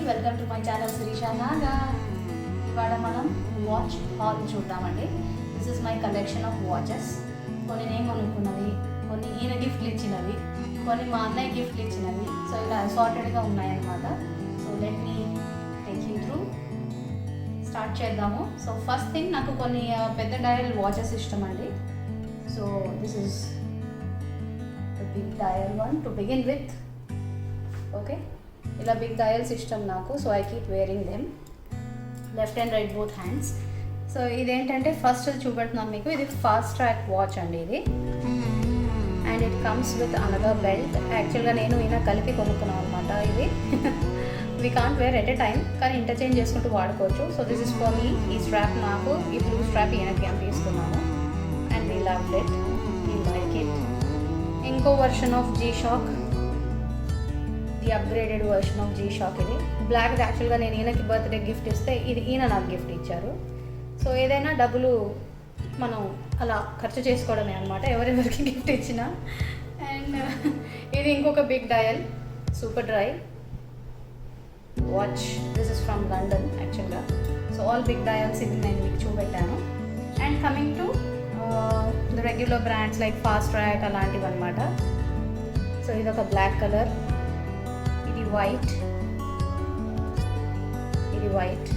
Welcome to my channel Shirisha Naga. ఇవాళ మనం watch haul చూద్దామండి. This is my collection of watches. కొన్ని నేను కొనుక్కున్నవి, కొన్ని ఈయన గిఫ్ట్లు ఇచ్చినవి, కొన్ని మా అన్నయ్య గిఫ్ట్లు ఇచ్చినవి. సో ఇలా అసార్టెడ్గా ఉన్నాయన్నమాట. So let me take you through. Start చేద్దాము. సో ఫస్ట్ థింగ్, నాకు కొన్ని పెద్ద డయల్ వాచెస్ ఇష్టం అండి. So this is big dial one to begin with. Okay, ఇలా బిగ్ డయల్స్ ఇష్టం నాకు. So I keep wearing them left and right both hands. So ఇదేంటంటే ఫస్ట్ చూపెడుతున్నాను మీకు. ఇది ఫాస్ట్ ట్రాక్ వాచ్ అండి ఇది. And it comes with another belt. యాక్చువల్గా నేను ఈయన కలిపి కొనుక్కున్నాను అనమాట ఇది. We can't wear at a time, కానీ ఇంటర్చేంజ్ చేసుకుంటూ వాడుకోవచ్చు. So this is for me. ఈ స్ట్రాప్ నాకు, ఈ బ్లూ స్ట్రాప్ ఈయనకి అని తీసుకున్నాను. And we love it, we like it. ఇంకో version of G shock, the upgraded version of G shock ఇది. బ్లాక్ యాక్చువల్గా నేను ఈయనకి బర్త్డే గిఫ్ట్ ఇస్తే ఇది ఈయన నాకు గిఫ్ట్ ఇచ్చారు. సో ఏదైనా డబ్బులు మనం అలా ఖర్చు చేసుకోవడమే అనమాట, ఎవరెవరికి గిఫ్ట్ ఇచ్చినా. అండ్ ఇది ఇంకొక big dial super dry watch. This is from London యాక్చువల్గా. సో ఆల్ బిగ్ డయల్స్ ఇది నేను మీకు చూపెట్టాను. And coming to the regular brands like Fastrack అలాంటివి అనమాట. సో ఇది ఒక బ్లాక్ కలర్, ఇది వైట్, ఇది white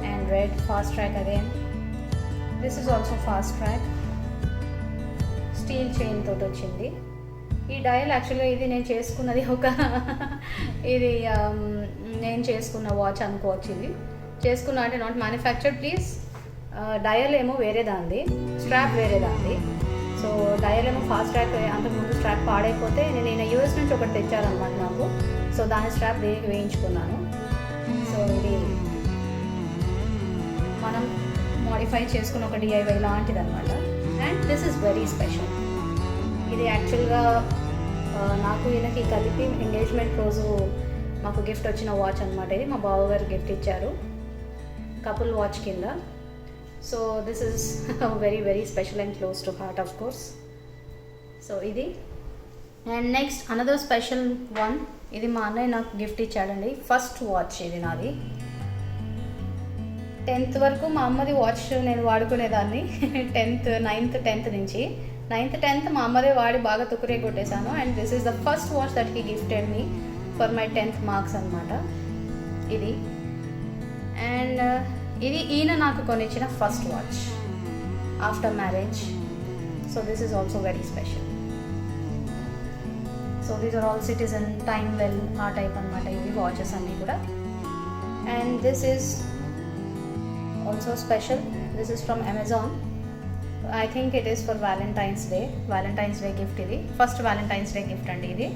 and red. Fastrack again. This is also Fastrack. Steel chain తోటి వచ్చింది ఈ డయల్. యాక్చువల్గా ఇది నేను చేసుకున్నది ఇది నేను చేసుకున్న వాచ్ అనుకోవచ్చు. ఇది చేసుకున్నా అంటే నాట్ మ్యానుఫ్యాక్చర్డ్ ప్లీజ్. డయల్ ఏమో వేరే దాంది, స్ట్రాప్ వేరే దాంది. సో డయల్ ఏమో ఫాస్ట్ ట్రాక్, అంతకుముందు స్ట్రాప్ పాడైపోతే నేను యూఎస్ నుంచి ఒకటి తెచ్చారనమాట నాకు. సో దాని స్ట్రాప్ దీనికి వేయించుకున్నాను. సో ఇది మనం మోడిఫై చేసుకున్న ఒక డిఐవై లాంటిది అనమాట. And this is very special. ఇది యాక్చువల్గా నాకు ఈయనకి కలిపి ఎంగేజ్మెంట్ రోజు మాకు గిఫ్ట్ వచ్చిన వాచ్ అనమాట. ఇది మా బావగారు గిఫ్ట్ ఇచ్చారు, కపుల్ వాచ్ కింద. So this is very very special and close to heart of course. So ఇది. And next another special one. ఇది మా అన్నయ్య నాకు గిఫ్ట్ ఇచ్చాడండి. ఫస్ట్ వాచ్ ఇది నాది. 10th వరకు మా అమ్మది వాచ్ నేను వాడుకునేదాన్ని. 9th 10th నుంచి 9th 10th మా అమ్మదే వాడి బాగా తుకురే కొట్టేశాను. And this is the first watch that he gifted me for my 10th marks అనమాట ఇది. అండ్ ఇది ఈయన నాకు కొనిచ్చిన first watch after marriage. So this is also very special. So these are all Citizen, Timewel, ఆ type అనమాట ఇవి వాచెస్ అన్నీ కూడా. And this is also special. This is from Amazon. I think it is for Valentine's day gift. ఇది first Valentine's day gift అండి ఇది.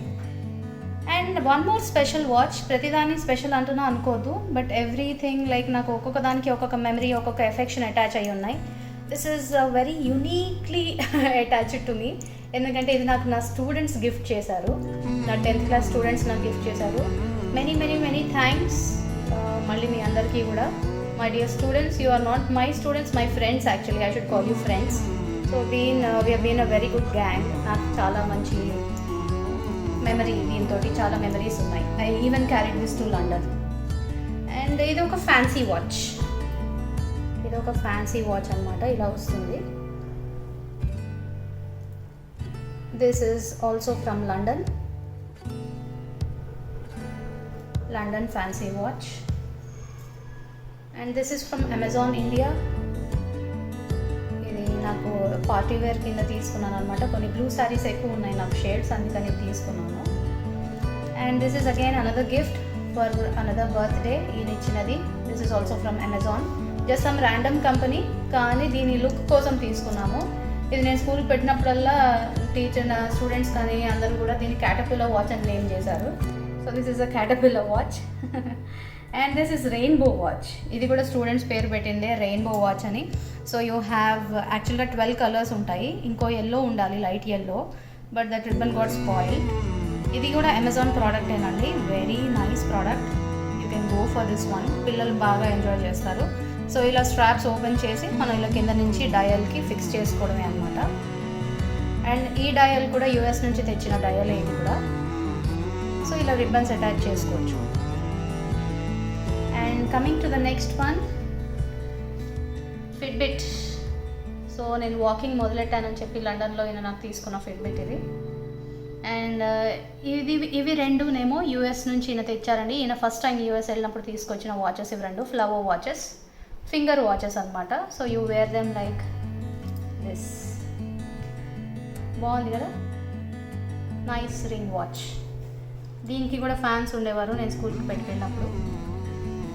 And one more special watch. ప్రతిదాన్ని special అంటున్నా అనుకోవద్దు, బట్ ఎవ్రీథింగ్ లైక్ నాకు ఒక్కొక్క దానికి ఒక్కొక్క మెమరీ, ఒక్కొక్క ఎఫెక్షన్ అటాచ్ అయ్యి ఉన్నాయి. This is very uniquely attached to me. ఎందుకంటే ఇది నాకు నా స్టూడెంట్స్ గిఫ్ట్ చేశారు, నా 10th క్లాస్ స్టూడెంట్స్ నాకు గిఫ్ట్ చేశారు. మెనీ మెనీ మెనీ థ్యాంక్స్ మళ్ళీ మీ అందరికీ కూడా. My dear students, you are not my students, my friends. Actually I should call you friends. So we have been a very good gang. నాకు చాలా మంచి memory, దీంతో చాలా మెమరీస్ ఉన్నాయి. I even carried this to London. And ఇది ఒక fancy watch. ఇది ఒక ఫ్యాన్సీ వాచ్ అనమాట, ఇలా వస్తుంది. This is also from London fancy watch. And this is from Amazon India. ఇది నాకు పార్టీ వేర్ కింద తీసుకున్నాను అనమాట. కొన్ని బ్లూ శారీస్ ఎక్కువ ఉన్నాయి నాకు షేడ్స్, అందుకని తీసుకున్నాను. And this is again another gift for another birthday, ఈయన ఇచ్చినది. This is also from Amazon. Just some random company, కానీ దీని లుక్ కోసం తీసుకున్నాము. ఇది నేను స్కూల్ పెట్టినప్పుడల్లా టీచర్, స్టూడెంట్స్ కానీ అందరూ కూడా దీన్ని క్యాటర్పిల్లర్ వాచ్ అని నేమ్ చేశారు. So this is a caterpillar watch. And this is rainbow watch. ఇది కూడా స్టూడెంట్స్ పేరు పెట్టిందే, రెయిన్బో వాచ్ అని. సో యూ హ్యావ్ యాక్చువల్గా 12 కలర్స్ ఉంటాయి. ఇంకో ఎల్లో ఉండాలి, light yellow, but that ribbon got spoiled. ఇది కూడా అమెజాన్ ప్రోడక్టేనండి. Very nice product. You can go for this one. పిల్లలు బాగా ఎంజాయ్ చేస్తారు. సో ఇలా స్ట్రాప్స్ ఓపెన్ చేసి మనం ఇలా కింద నుంచి డయల్కి ఫిక్స్ చేసుకోవడమే అనమాట. అండ్ ఈ డయల్ కూడా యూఎస్ నుంచి తెచ్చిన డయల్ ఇది కూడా. సో ఇలా రిబ్బన్స్ అటాచ్ చేసుకోవచ్చు. And coming to the next one, Fitbit. So నేను వాకింగ్ మొదలెట్టానని చెప్పి లండన్లో ఈయన నాకు తీసుకున్న ఫిట్బిట్ ఇది. అండ్ ఇవి రెండునేమో యూఎస్ నుంచి ఈయన తెచ్చారండి. ఈయన ఫస్ట్ టైం యూఎస్ వెళ్ళినప్పుడు తీసుకొచ్చిన వాచెస్ ఇవి రెండు, ఫ్లవో వాచెస్, ఫింగర్ వాచెస్ అనమాట. So you wear them like this. బాగుంది కదా, నైస్ రింగ్ వాచ్. దీనికి కూడా ఫ్యాన్స్ ఉండేవారు నేను స్కూల్కి పెట్టుకెళ్ళినప్పుడు.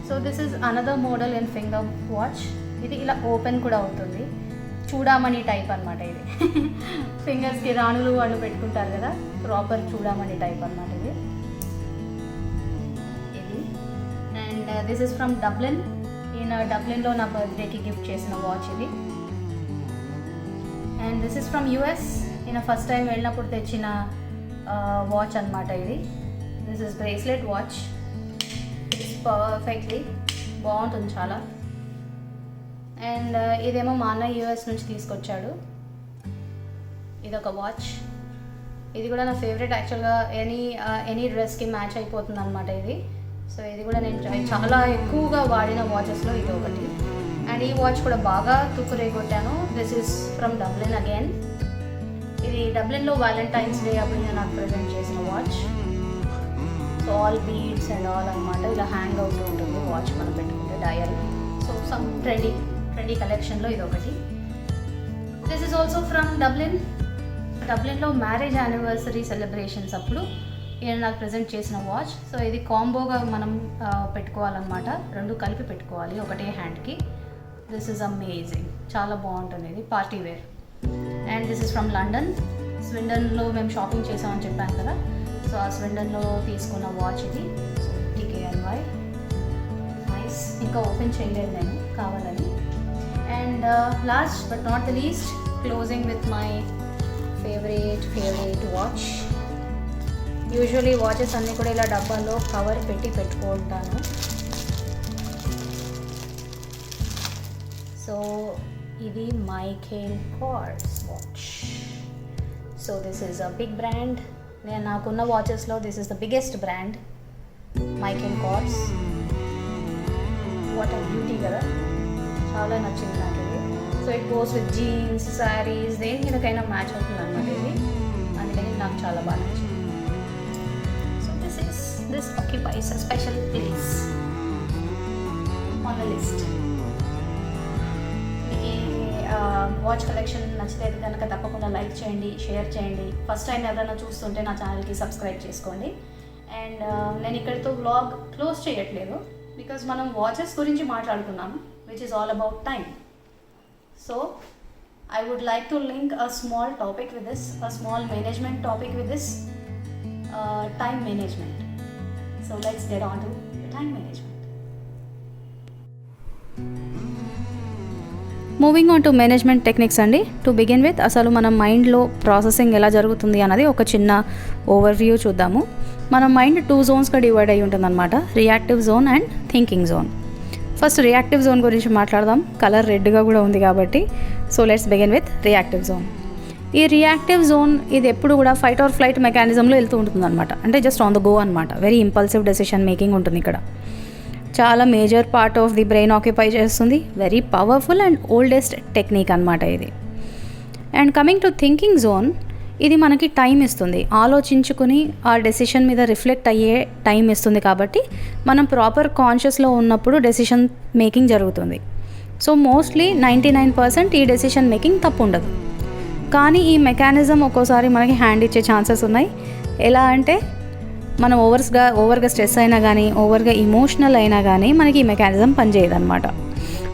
So this is another model in finger watch. ఇది ఇలా ఓపెన్ కూడా అవుతుంది, చూడామణి టైప్ అనమాట ఇది. ఫింగర్స్కి రాణులు వాళ్ళు పెట్టుకుంటారు కదా, ప్రాపర్ చూడామణి టైప్ అనమాట ఇది. And this is from Dublin. ఈయన డబ్లిన్లో నా బర్త్డేకి గిఫ్ట్ చేసిన వాచ్ ఇది. And this is from US. ఈయన ఫస్ట్ టైం వెళ్ళినప్పుడు తెచ్చిన వాచ్ అనమాట ఇది. This is bracelet watch. It's perfectly బాగుంటుంది చాలా. అండ్ ఇదేమో మా అన్న యూఎస్ నుంచి తీసుకొచ్చాడు. ఇదొక వాచ్. ఇది కూడా నా ఫేవరెట్ యాక్చువల్గా. ఎనీ డ్రెస్కి మ్యాచ్ అయిపోతుంది అనమాట ఇది. సో ఇది కూడా నేను చాలా ఎక్కువగా వాడిన వాచెస్లో ఇది ఒకటి. అండ్ ఈ వాచ్ కూడా బాగా తుక్కురేగొట్టాను. This is from Dublin again. ఇది డబ్లిన్లో వ్యాలంటైన్స్ డే అప్పుడు నేను నాకు ప్రజెంట్ చేసిన వాచ్. So all beads and all అనమాట. ఇలా హ్యాంగ్ అవుతూ ఉంటుంది వాచ్ మనం పెట్టుకుంటే, డయల్. సో సమ్ ట్రెండీ కలెక్షన్లో ఇది ఒకటి. This is also from Dublin. డబ్లిన్లో మ్యారేజ్ యానివర్సరీ సెలబ్రేషన్స్ అప్పుడు ఈయన నాకు ప్రజెంట్ చేసిన వాచ్. సో ఇది కాంబోగా మనం పెట్టుకోవాలన్నమాట, రెండు కలిపి పెట్టుకోవాలి ఒకటే హ్యాండ్కి. దిస్ ఈజ్ అమేజింగ్, చాలా బాగుంటుంది ఇది, party wear. And this is from London. స్విండన్లో మేము షాపింగ్ చేసామని చెప్పాను కదా, సో ఆ స్విండన్లో తీసుకున్న వాచ్ ఇది. So TKNY, nice. ఇంకా ఓపెన్ చేయలేదు నేను కావాలని. And last but not the least, closing with my favourite watch. Usually watches అన్నీ కూడా ఇలా డబ్బాలో కవర్ పెట్టుకుంటాను. సో ఇది Michael Kors watch. So this is a big brand. నేను నాకున్న వాచెస్లో this is the biggest brand, Michael Kors. What a beauty కదా, చాలా నచ్చింది నాకు ఇది. So it goes with jeans, saris, దేని మీదకైనా మ్యాచ్ అవుతుంది అనమాట ఇది. అందుకని నాకు చాలా బాగా నచ్చింది. So this occupies a special place on the list. ఈ వాచ్ కలెక్షన్ నచ్చితే కనుక తప్పకుండా లైక్ చేయండి, షేర్ చేయండి. ఫస్ట్ టైం ఎవరైనా చూస్తుంటే నా ఛానల్కి సబ్స్క్రైబ్ చేసుకోండి. అండ్ నేను ఇక్కడితో వ్లాగ్ క్లోజ్ చేయట్లేదు, బికాజ్ మనం వాచెస్ గురించి మాట్లాడుకున్నాం, which is all about time. So I would like to link a small topic with this, a small management topic with this, time management. So let's get on to the time management. Moving on to management techniques అండి. To begin with, అసలు మన మైండ్లో processing ఎలా జరుగుతుంది అన్నది ఒక చిన్న overview చూద్దాము. మన మైండ్ 2 జోన్స్గా డివైడ్ అయి ఉంటుందన్నమాట, reactive zone and thinking zone. First reactive zone గురించి మాట్లాడదాం. కలర్ రెడ్గా కూడా ఉంది కాబట్టి. So let's begin with reactive zone. ఈ రియాక్టివ్ జోన్ ఇది ఎప్పుడు కూడా ఫైట్ ఆర్ ఫ్లైట్ మెకానిజంలో వెళ్తూ ఉంటుంది అనమాట. అంటే జస్ట్ ఆన్ ద గో అనమాట. వెరీ ఇంపల్సివ్ డెసిషన్ మేకింగ్ ఉంటుంది ఇక్కడ. చాలా major part of the brain occupy చేస్తుంది. Very powerful and oldest technique అనమాట ఇది. And coming to thinking zone, ఇది మనకి టైం ఇస్తుంది, ఆలోచించుకుని ఆ డెసిషన్ మీద రిఫ్లెక్ట్ అయ్యే టైం ఇస్తుంది. కాబట్టి మనం ప్రాపర్ కాన్షియస్లో ఉన్నప్పుడు డెసిషన్ మేకింగ్ జరుగుతుంది. సో మోస్ట్లీ 99% ఈ డెసిషన్ మేకింగ్ తప్పు ఉండదు. కానీ ఈ మెకానిజం ఒక్కోసారి మనకి హ్యాండ్ ఇచ్చే ఛాన్సెస్ ఉన్నాయి. ఎలా అంటే మనం ఓవర్గా స్ట్రెస్ అయినా కానీ, ఓవర్గా ఇమోషనల్ అయినా కానీ మనకి ఈ మెకానిజం పనిచేయదన్నమాట.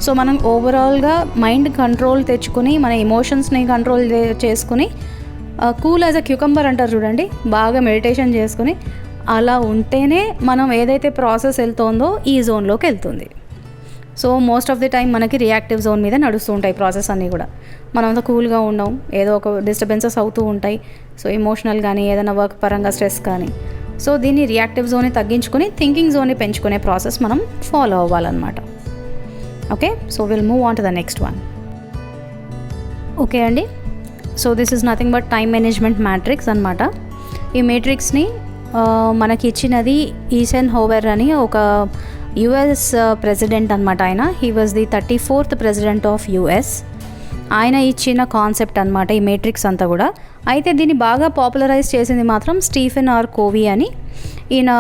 సో మనం ఓవరాల్గా మైండ్ కంట్రోల్ తెచ్చుకుని, మన ఎమోషన్స్ని కంట్రోల్ చేసుకుని, కూల్ యాజ్ అ క్యూకంబర్ అంటారు చూడండి, బాగా మెడిటేషన్ చేసుకుని అలా ఉంటేనే మనం ఏదైతే ప్రాసెస్ వెళ్తుందో ఈ జోన్లోకి వెళ్తుంది. So most of the time మనకి రియాక్టివ్ జోన్ మీద నడుస్తూ ఉంటాయి ప్రాసెస్ అన్నీ కూడా. మనం అంతా కూల్గా ఉండం, ఏదో ఒక డిస్టర్బెన్సెస్ అవుతూ ఉంటాయి. సో ఎమోషనల్ కానీ, ఏదైనా వర్క్ పరంగా స్ట్రెస్ కానీ. సో దీన్ని రియాక్టివ్ జోన్ని తగ్గించుకుని థింకింగ్ జోన్ని పెంచుకునే ప్రాసెస్ మనం ఫాలో అవ్వాలన్నమాట. Okay, so will move on to the next one. Okay అండి, so this is nothing but time management matrix అనమాట. ఈ మేట్రిక్స్ని మనకి ఇచ్చినది ఈసెన్ హోవర్ అని ఒక యుఎస్ ప్రెసిడెంట్ అనమాట ఆయన. He was the 34th president of US. ఆయన ఇచ్చిన కాన్సెప్ట్ అనమాట ఈ మేట్రిక్స్ అంతా కూడా. అయితే దీన్ని బాగా పాపులరైజ్ చేసింది మాత్రం స్టీఫెన్ ఆర్ కోవీ అని. ఈయన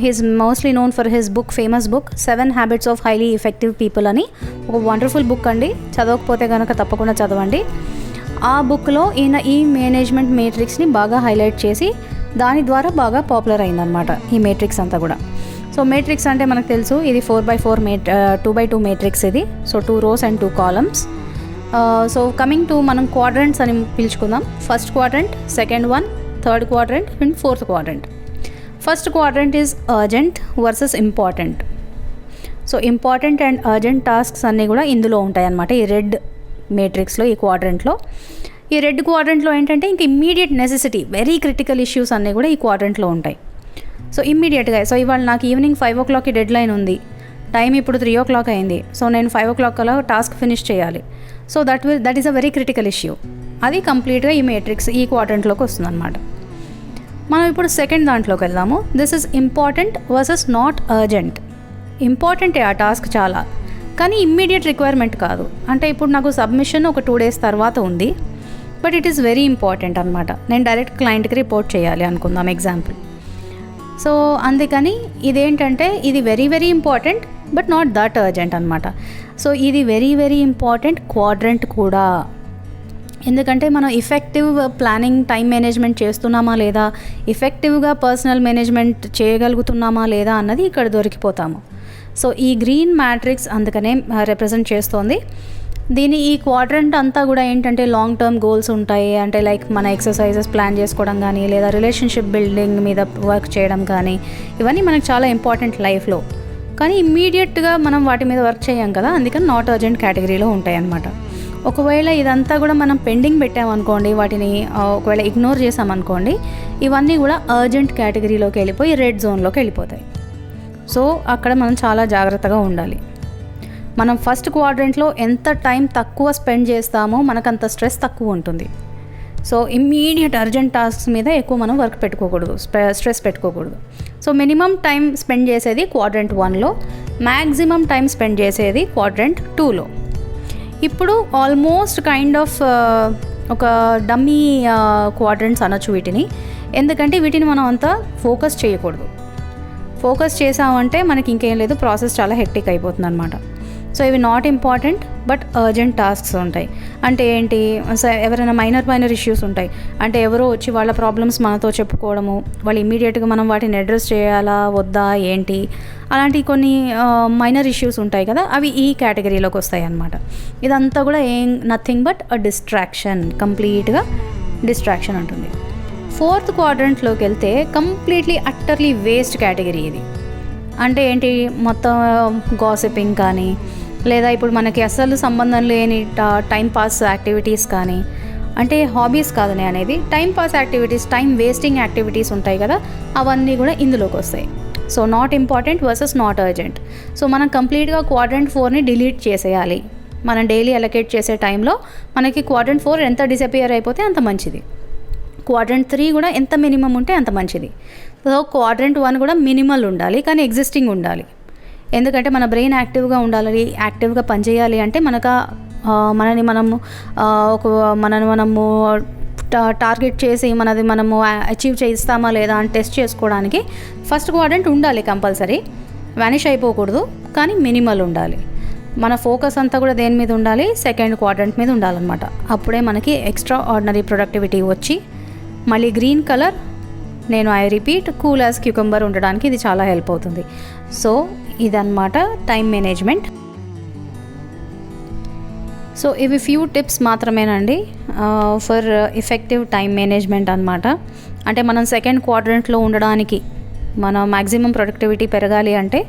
he's mostly known for his book, famous book 7 habits of highly effective people అని. ఒక వండర్ఫుల్ బుక్ అండి, చదవకపోతే కనుక తప్పకుండా చదవండి. ఆ బుక్లో ఈయన ఈ మేనేజ్మెంట్ మేట్రిక్స్ని బాగా హైలైట్ చేసి దాని ద్వారా బాగా పాపులర్ అయిందనమాట ఈ మేట్రిక్స్ అంతా కూడా. సో మేట్రిక్స్ అంటే మనకు తెలుసు, ఇది 4x4 2x2 మేట్రిక్స్ ఇది. So 2 rows and 2 columns. So coming to మనం క్వాడ్రంట్స్ అని పిలుచుకుందాం. First quadrant, second one, third quadrant and fourth quadrant. First quadrant is urgent versus important. So important and urgent tasks అన్నీ కూడా ఇందులో ఉంటాయి అన్నమాట ఈ రెడ్ మేట్రిక్స్లో, ఈ క్వాడ్రంట్లో. ఈ రెడ్ క్వాడ్రంట్లో ఏంటంటే ఇంక immediate necessity, very critical issues అన్నీ కూడా ఈ క్వాడ్రంట్లో ఉంటాయి. సో ఇమ్మీడియట్గా, సో ఇవాళ నాకు ఈవినింగ్ 5 o'clockకి డెడ్ లైన్ ఉంది, టైం ఇప్పుడు 3 o'clock అయింది, సో నేను 5 o'clock కల్లా టాస్క్ ఫినిష్ చేయాలి. So that is a very critical issue. అది కంప్లీట్గా ఈ మేట్రిక్స్ ఈ క్వాడ్రంట్లోకి వస్తుంది అనమాట. మనం ఇప్పుడు సెకండ్ దాంట్లోకి వెళ్దాము. This is important versus not urgent. ఇంపార్టెంటే ఆ టాస్క్ చాలా, కానీ ఇమ్మీడియట్ రిక్వైర్మెంట్ కాదు. అంటే ఇప్పుడు నాకు సబ్మిషన్ ఒక 2 days తర్వాత ఉంది, but it is very important అనమాట. నేను డైరెక్ట్ క్లయింట్కి రిపోర్ట్ చేయాలి అనుకుందాం ఎగ్జాంపుల్. సో అందుకని ఇదేంటంటే ఇది very very important but not that urgent అనమాట. సో ఇది వెరీ వెరీ ఇంపార్టెంట్ క్వాడ్రంట్ కూడా. ఎందుకంటే మనం ఎఫెక్టివ్ ప్లానింగ్, టైం మేనేజ్మెంట్ చేస్తున్నామా లేదా, ఎఫెక్టివ్గా పర్సనల్ మేనేజ్మెంట్ చేయగలుగుతున్నామా లేదా అన్నది ఇక్కడ దొరికిపోతాము. సో ఈ గ్రీన్ మ్యాట్రిక్స్ అందుకనే రిప్రజెంట్ చేస్తోంది. దీని ఈ క్వాడ్రంట్ అంతా కూడా ఏంటంటే లాంగ్ టర్మ్ గోల్స్ ఉంటాయి. అంటే లైక్ మన ఎక్సర్సైజెస్ ప్లాన్ చేసుకోవడం కానీ, లేదా రిలేషన్షిప్ బిల్డింగ్ మీద వర్క్ చేయడం కానీ, ఇవన్నీ మనకు చాలా ఇంపార్టెంట్ లైఫ్లో. కానీ ఇమ్మీడియట్గా మనం వాటి మీద వర్క్ చేయం కదా, అందుకని నాట్ అర్జెంట్ కేటగిరీలో ఉంటాయి అన్నమాట. ఒకవేళ ఇదంతా కూడా మనం పెండింగ్ పెట్టామనుకోండి, వాటిని ఒకవేళ ఇగ్నోర్ చేసామనుకోండి, ఇవన్నీ కూడా అర్జెంట్ కేటగిరీలోకి వెళ్ళిపోయి రెడ్ జోన్లోకి వెళ్ళిపోతాయి. సో అక్కడ మనం చాలా జాగ్రత్తగా ఉండాలి. మనం ఫస్ట్ క్వాడ్రంట్లో ఎంత టైం తక్కువ స్పెండ్ చేస్తామో మనకంత స్ట్రెస్ తక్కువ ఉంటుంది. సో ఇమ్మీడియట్ అర్జెంట్ టాస్క్స్ మీద ఎక్కువ మనం వర్క్ పెట్టుకోకూడదు, స్ట్రెస్ పెట్టుకోకూడదు. సో మినిమం టైం స్పెండ్ చేసేది క్వాడ్రంట్ 1లో, మ్యాక్సిమం టైం స్పెండ్ చేసేది క్వాడ్రంట్ 2లో. ఇప్పుడు ఆల్మోస్ట్ కైండ్ ఆఫ్ ఒక డమ్మీ క్వాడ్రంట్స్ అనొచ్చు వీటిని. ఎందుకంటే వీటిని మనం అంతా ఫోకస్ చేయకూడదు. ఫోకస్ చేసామంటే మనకి ఇంకేం లేదు, ప్రాసెస్ చాలా హెక్టిక్ అయిపోతుంది అనమాట. సో ఇవి not important but urgent tasks ఉంటాయి. అంటే ఏంటి, ఎవరైనా మైనర్ ఇష్యూస్ ఉంటాయి. అంటే ఎవరో వచ్చి వాళ్ళ ప్రాబ్లమ్స్ మనతో చెప్పుకోవడము, వాళ్ళు ఇమ్మీడియట్గా మనం వాటిని అడ్రస్ చేయాలా వద్దా ఏంటి, అలాంటి కొన్ని మైనర్ ఇష్యూస్ ఉంటాయి కదా, అవి ఈ కేటగిరీలోకి వస్తాయి అన్నమాట. ఇదంతా కూడా నథింగ్ బట్ అ డిస్ట్రాక్షన్, కంప్లీట్గా డిస్ట్రాక్షన్ ఉంటుంది. ఫోర్త్ క్వాడ్రంట్లోకి వెళ్తే కంప్లీట్లీ అట్టర్లీ వేస్ట్ కేటగిరీ ఇది. అంటే ఏంటి, మొత్తం గాసిపింగ్ కానీ, లేదా ఇప్పుడు మనకి అసలు సంబంధం లేని టైం పాస్ యాక్టివిటీస్ కానీ, అంటే హాబీస్ కాదని అనేది, time pass activities, time wasting activities ఉంటాయి కదా, అవన్నీ కూడా ఇందులోకి వస్తాయి. So not important versus not urgent. So మనం కంప్లీట్గా క్వాడ్రంట్ 4ని డిలీట్ చేసేయాలి. మనం డైలీ అలొకేట్ చేసే టైంలో మనకి క్వాడ్రంట్ 4 ఎంత డిసపియర్ అయిపోతే అంత మంచిది. క్వాడ్రంట్ 3 కూడా ఎంత మినిమం ఉంటే అంత మంచిది. సో క్వాడ్రంట్ 1 కూడా మినిమల్ ఉండాలి, కానీ ఎగ్జిస్టింగ్ ఉండాలి. ఎందుకంటే మన బ్రెయిన్ యాక్టివ్గా ఉండాలి, యాక్టివ్గా పనిచేయాలి. అంటే మనని మనము టార్గెట్ చేసి మనము అచీవ్ చేస్తామా లేదా అని టెస్ట్ చేసుకోవడానికి ఫస్ట్ క్వాడ్రంట్ ఉండాలి కంపల్సరీ. వానిష్ అయిపోకూడదు, కానీ మినిమల్ ఉండాలి. మన ఫోకస్ అంతా కూడా దేని మీద ఉండాలి, సెకండ్ క్వాడ్రంట్ మీద ఉండాలన్నమాట. అప్పుడే మనకి ఎక్స్ట్రా ఆర్డినరీ ప్రొడక్టివిటీ వచ్చి మళ్ళీ గ్రీన్ కలర్, నేను I repeat, cool as cucumber ఉండడానికి ఇది చాలా హెల్ప్ అవుతుంది. సో ఇదన్నమాట టైం మేనేజ్మెంట్. సో ఇవి ఫ్యూ టిప్స్ మాత్రమేనండి ఫర్ ఎఫెక్టివ్ టైం మేనేజ్మెంట్ అన్నమాట. అంటే మనం సెకండ్ క్వాడ్రంట్లో ఉండడానికి, మన మ్యాక్సిమం ప్రొడక్టివిటీ పెరగాలి అంటే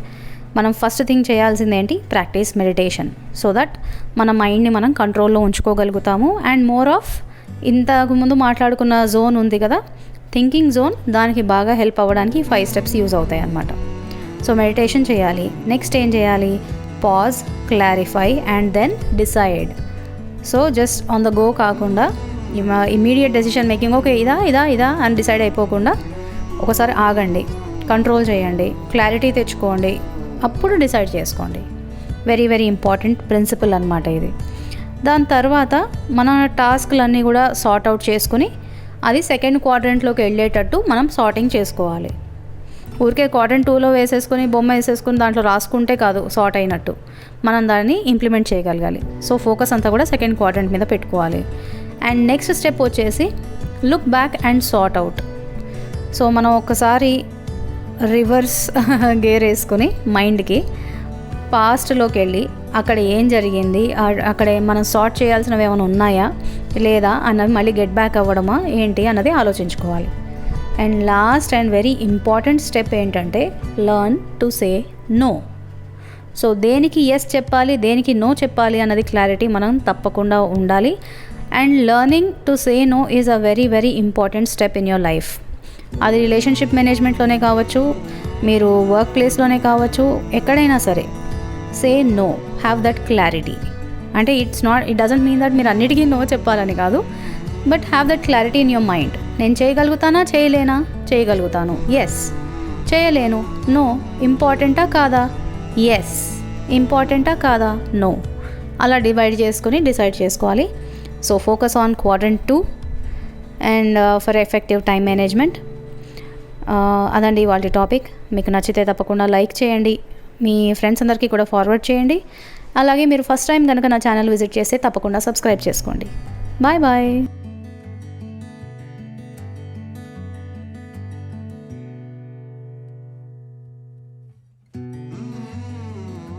మనం ఫస్ట్ థింగ్ చేయాల్సింది ఏంటి, ప్రాక్టీస్ మెడిటేషన్. సో దట్ మన మైండ్ని మనం కంట్రోల్లో ఉంచుకోగలుగుతాము. అండ్ మోర్ ఆఫ్ ఇంతకు ముందు మాట్లాడుకున్న జోన్ ఉంది కదా, థింకింగ్ జోన్, దానికి బాగా హెల్ప్ అవ్వడానికి 5 steps యూజ్ అవుతాయి అన్నమాట. సో మెడిటేషన్ చేయాలి. నెక్స్ట్ ఏం చేయాలి, pause, clarify and then decide. So just on the go కాకుండా ఇమీడియట్ డెసిషన్ మేకింగ్, ఓకే ఇదా అని డిసైడ్ అయిపోకుండా ఒకసారి ఆగండి, కంట్రోల్ చేయండి, క్లారిటీ తెచ్చుకోండి, అప్పుడు డిసైడ్ చేసుకోండి. వెరీ వెరీ ఇంపార్టెంట్ ప్రిన్సిపల్ అనమాట ఇది. దాని తర్వాత మన టాస్క్లన్నీ కూడా సార్ట్ అవుట్ చేసుకుని అది సెకండ్ క్వాడ్రంట్లోకి వెళ్ళేటట్టు మనం సార్టింగ్ చేసుకోవాలి. ఊరికే క్వాడ్రంట్ 2లో వేసేసుకొని బొమ్మ వేసేసుకుని దాంట్లో రాసుకుంటే కాదు సార్ట్ అయినట్టు, మనం దాన్ని ఇంప్లిమెంట్ చేయగలగాలి. సో ఫోకస్ అంతా కూడా సెకండ్ క్వాడ్రంట్ మీద పెట్టుకోవాలి. అండ్ నెక్స్ట్ స్టెప్ వచ్చేసి look back and sort out. So మనం ఒకసారి రివర్స్ గేర్ వేసుకొని మైండ్కి పాస్ట్లోకి వెళ్ళి అక్కడ ఏం జరిగింది, అక్కడ మనం సార్ట్ చేయాల్సినవి ఏమైనా ఉన్నాయా లేదా అన్నది మళ్ళీ గెట్ బ్యాక్ అవ్వడమా ఏంటి అన్నది ఆలోచించుకోవాలి. And last and very important step ఏంటంటే learn to say no. So దేనికి ఎస్ చెప్పాలి, దేనికి నో చెప్పాలి అన్నది క్లారిటీ మనం తప్పకుండా ఉండాలి. And learning to say no is a very very important step in your life. అది రిలేషన్షిప్ మేనేజ్మెంట్లోనే కావచ్చు, మీరు వర్క్ ప్లేస్లోనే కావచ్చు, ఎక్కడైనా సరే say no, have that clarity. అంటే ఇట్ డజంట్ మీన్ దట్ మీరు అన్నిటికీ నో చెప్పాలని కాదు, but have that clarity in your mind. నేను చేయగలుగుతానా, చేయలేనా, చేయగలుగుతాను, ఎస్, చేయలేను, నో, ఇంపార్టెంటా కాదా, ఎస్, ఇంపార్టెంటా కాదా, నో, అలా డివైడ్ చేసుకుని డిసైడ్ చేసుకోవాలి. So focus on quadrant 2 and for effective time management. అదండి ఇవాళ టాపిక్. మీకు నచ్చితే తప్పకుండా లైక్ చేయండి, మీ ఫ్రెండ్స్ అందరికీ కూడా ఫార్వర్డ్ చేయండి. అలాగే మీరు ఫస్ట్ టైం కనుక నా ఛానల్ విజిట్ చేస్తే తప్పకుండా సబ్స్క్రైబ్ చేసుకోండి. Bye bye.